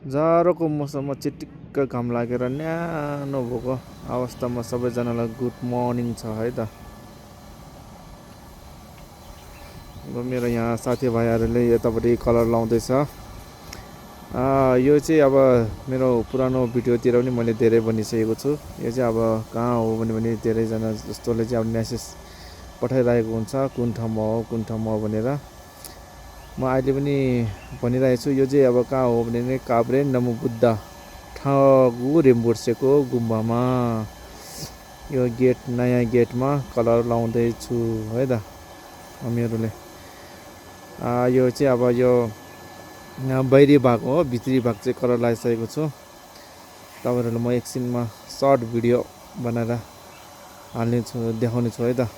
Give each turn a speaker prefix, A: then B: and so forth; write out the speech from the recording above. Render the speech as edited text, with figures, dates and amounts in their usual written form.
A: जाडोको मौसममा चिटिक्क घाम लागेर न्यानो भएको अवस्थामा सबैजनालाई गुड मर्निङ छ है त। अब मेरो यहाँ साथीभाइहरूले यतापट्टि कलर लाउँदैछ। यो चाहिँ अब मेरो पुरानो भिडियोतिर पनि मैले धेरै भनिसकेको छु। यो चाहिँ अब कहाँ हो भने धेरैजना जस्तोले चाहिँ अब मेसेज पठाइरहेको हुन्छ कुन ठाउँमा हो भनेर। म अहिले पनि भनिरहेको छु यो चाहिँ अब कहाँ हो भने काभ्रे नमोबुद्ध ठागु रिम्बुड्सेको गुम्बामा यो गेट नयाँ गेटमा कलर लाउँदैछु है त हामीहरूले। यो चाहिँ अब यो बाहिरी भाग हो, भित्री भाग चाहिँ कलर लगाइसकेको छु। तपाईँहरूलाई म एकछिनमा सर्ट भिडियो बनाएर हाल्नेछु, देखाउनेछु है त।